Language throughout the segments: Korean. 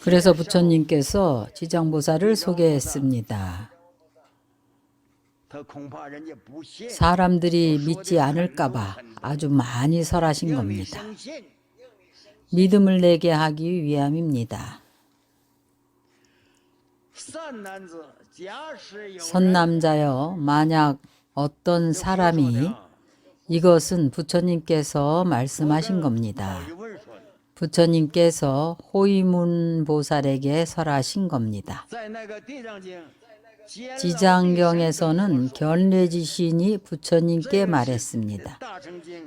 그래서 부처님께서 지장보살을 소개했습니다. 사람들이 믿지 않을까봐 아주 많이 설하신 겁니다. 믿음을 내게 하기 위함입니다. 선남자여, 만약 어떤 사람이, 이것은 부처님께서 말씀하신 겁니다. 부처님께서 호위문 보살에게 설하신 겁니다. 지장경에서는 견례지신이 부처님께 말했습니다.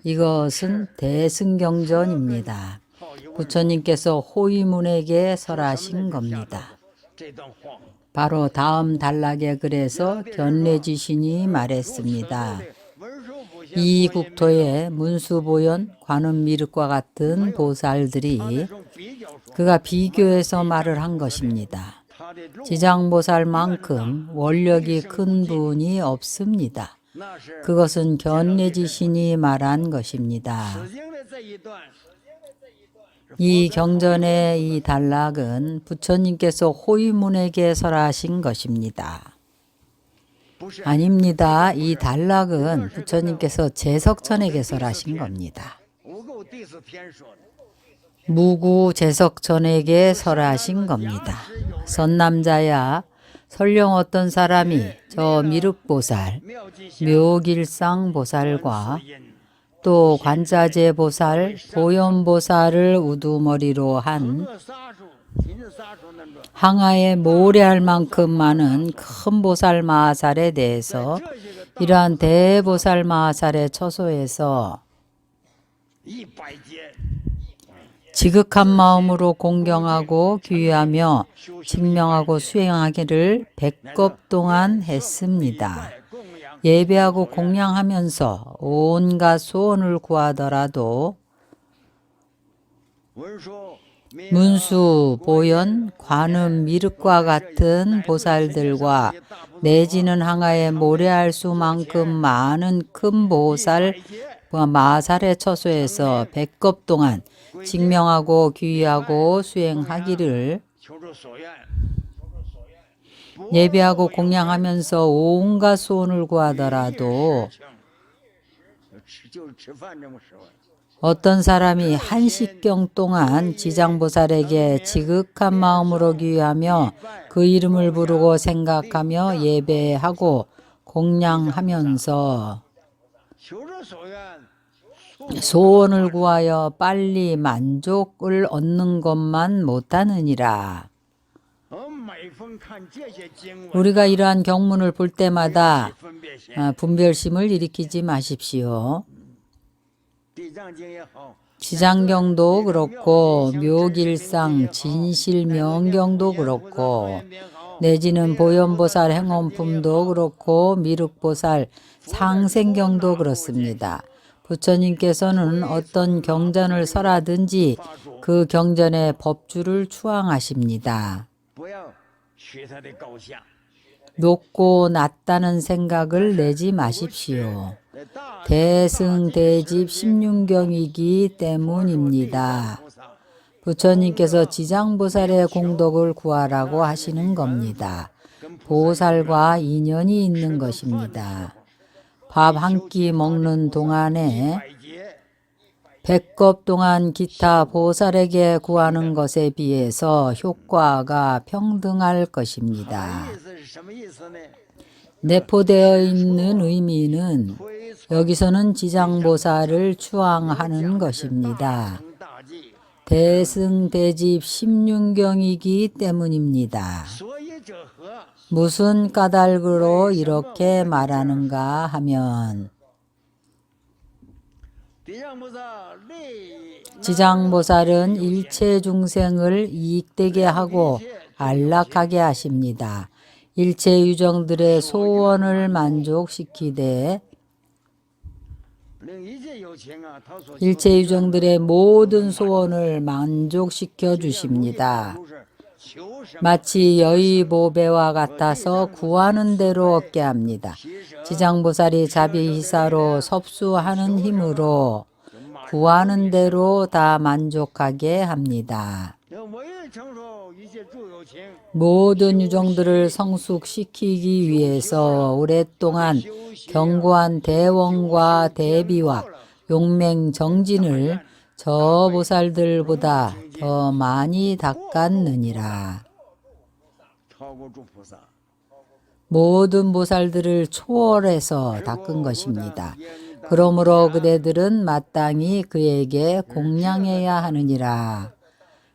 이것은 대승경전입니다. 부처님께서 호위문에게 설하신 겁니다. 바로 다음 단락에 그래서 견례지신이 말했습니다. 이 국토에 문수보현, 관음미륵과 같은 보살들이 그가 비교해서 말을 한 것입니다. 지장보살만큼 원력이 큰 분이 없습니다. 그것은 견례지신이 말한 것입니다. 이 경전의 이 단락은 부처님께서 호위문에게 설하신 것입니다. 아닙니다. 이 단락은 부처님께서 제석천에게 설하신 겁니다. 무구 제석천에게 설하신 겁니다. 선남자야, 설령 어떤 사람이 저 미륵보살, 묘길상보살과 또 관자재보살, 보현보살을 우두머리로 한 항아에 모래알 만큼 많은 큰 보살 마하살에 대해서 이러한 대보살 마하살의 처소에서 지극한 마음으로 공경하고 귀하며 직명하고 수행하기를 100겁 동안 했습니다. 예배하고 공양하면서 온갖 소원을 구하더라도 문수, 보현, 관음, 미륵과 같은 보살들과 내지는 항아에 모래알 수만큼 많은 큰 보살 마살의 처소에서 100겁 동안 직명하고 귀하고 수행하기를 예배하고 공양하면서 온갖 소원을 구하더라도 어떤 사람이 한식경 동안 지장보살에게 지극한 마음으로 귀하며 그 이름을 부르고 생각하며 예배하고 공양하면서 소원을 구하여 빨리 만족을 얻는 것만 못하느니라. 우리가 이러한 경문을 볼 때마다 분별심을 일으키지 마십시오. 지장경도 그렇고 묘길상 진실명경도 그렇고 내지는 보현보살 행원품도 그렇고 미륵보살 상생경도 그렇습니다. 부처님께서는 어떤 경전을 설하든지 그 경전의 법주를 추앙하십니다. 높고 낮다는 생각을 내지 마십시오. 대승대집 16경이기 때문입니다. 부처님께서 지장보살의 공덕을 구하라고 하시는 겁니다. 보살과 인연이 있는 것입니다. 밥 한 끼 먹는 동안에 100겁 동안 기타 보살에게 구하는 것에 비해서 효과가 평등할 것입니다. 내포되어 있는 의미는 여기서는 지장보살을 추앙하는 것입니다. 대승대집 16경이기 때문입니다. 무슨 까닭으로 이렇게 말하는가 하면 지장보살은 일체 중생을 이익되게 하고 안락하게 하십니다. 일체 유정들의 소원을 만족시키되 일체 유정들의 모든 소원을 만족시켜 주십니다. 마치 여의보배와 같아서 구하는 대로 얻게 합니다. 지장보살이 자비희사로 섭수하는 힘으로 구하는 대로 다 만족하게 합니다. 모든 유정들을 성숙시키기 위해서 오랫동안 견고한 대원과 대비와 용맹정진을 저 보살들보다 더 많이 닦았느니라. 모든 보살들을 초월해서 닦은 것입니다. 그러므로 그대들은 마땅히 그에게 공양해야 하느니라.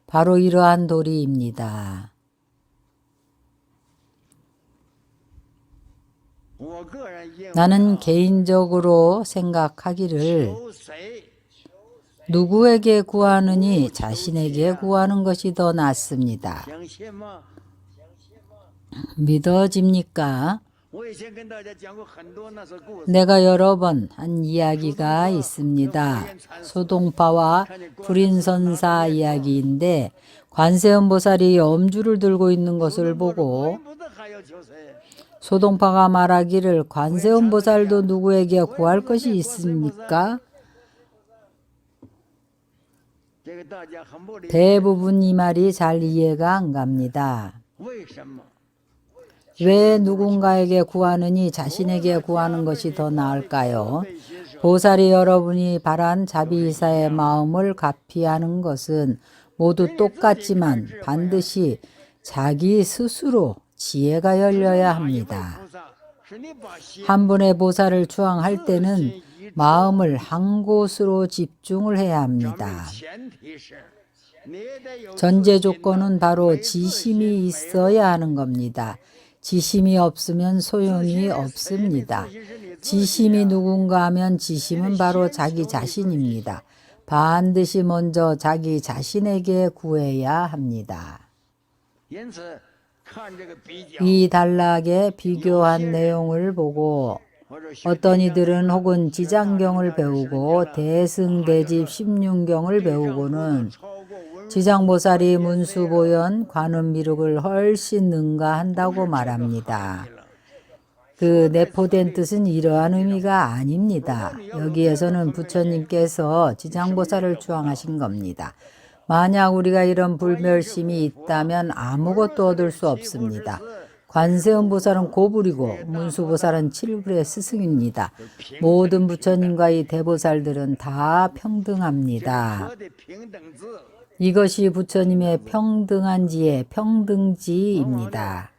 바로 이러한 도리입니다. 나는 개인적으로 생각하기를 누구에게 구하느니 자신에게 구하는 것이 더 낫습니다. 믿어집니까? 내가 여러 번 한 이야기가 있습니다. 소동파와 불인선사 이야기인데 관세음보살이 엄주를 들고 있는 것을 보고 소동파가 말하기를 관세음보살도 누구에게 구할 것이 있습니까? 대부분 이 말이 잘 이해가 안 갑니다. 왜 누군가에게 구하느니 자신에게 구하는 것이 더 나을까요? 보살이 여러분이 바란 자비이사의 마음을 갚이하는 것은 모두 똑같지만 반드시 자기 스스로 지혜가 열려야 합니다. 한 분의 보살을 추앙할 때는 마음을 한 곳으로 집중을 해야 합니다. 전제 조건은 바로 지심이 있어야 하는 겁니다. 지심이 없으면 소용이 없습니다. 지심이 누군가 하면 지심은 바로 자기 자신입니다. 반드시 먼저 자기 자신에게 구해야 합니다. 이 단락에 비교한 내용을 보고 어떤 이들은 혹은 지장경을 배우고 대승대집 16경을 배우고는 지장보살이 문수보현 관음미륵을 훨씬 능가한다고 말합니다. 그 내포된 뜻은 이러한 의미가 아닙니다. 여기에서는 부처님께서 지장보살을 추앙하신 겁니다. 만약 우리가 이런 불멸심이 있다면 아무것도 얻을 수 없습니다. 관세음보살은 고불이고 문수보살은 칠불의 스승입니다. 모든 부처님과 이 대보살들은 다 평등합니다. 이것이 부처님의 평등한 지의 평등지입니다.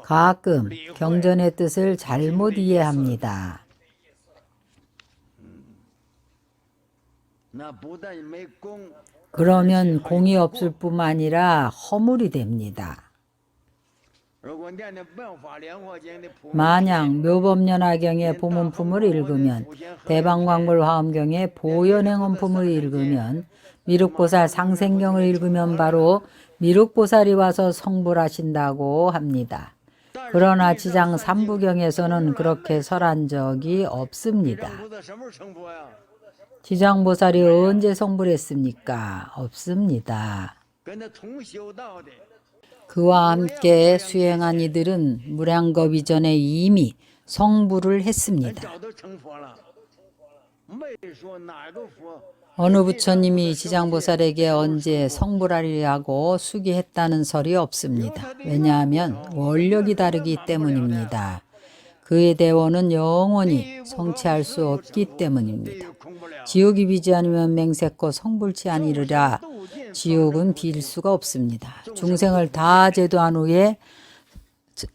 가끔 경전의 뜻을 잘못 이해합니다. 그러면 공이 없을 뿐만 아니라 허물이 됩니다. 만약 묘법연화경의 보문품을 읽으면 대방광불 화엄경의 보현행원품을 읽으면 미륵보살 상생경을 읽으면 바로 미륵보살이 와서 성불하신다고 합니다. 그러나 지장 3부경에서는 그렇게 설한 적이 없습니다. 지장보살이 언제 성불했습니까? 없습니다. 그와 함께 수행한 이들은 무량겁 이전에 이미 성불을 했습니다. 어느 부처님이 지장보살에게 언제 성불하리라고 수기했다는 설이 없습니다. 왜냐하면 원력이 다르기 때문입니다. 그의 대원은 영원히 성취할 수 없기 때문입니다. 지옥이 비지 않으면 맹세코 성불치 아니르라. 지옥은 빌 수가 없습니다. 중생을 다 제도한 후에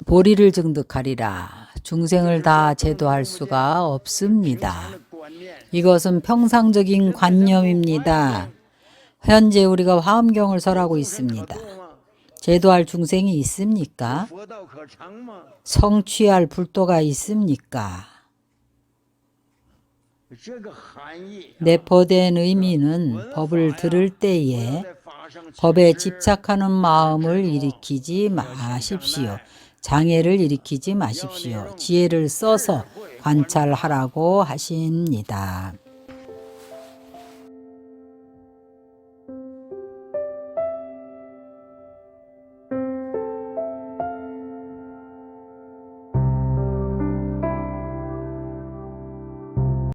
보리를 증득하리라. 중생을 다 제도할 수가 없습니다. 이것은 평상적인 관념입니다. 현재 우리가 화엄경을 설하고 있습니다. 제도할 중생이 있습니까? 성취할 불도가 있습니까? 내포된 의미는 법을 들을 때에 법에 집착하는 마음을 일으키지 마십시오. 장애를 일으키지 마십시오. 지혜를 써서 관찰하라고 하십니다.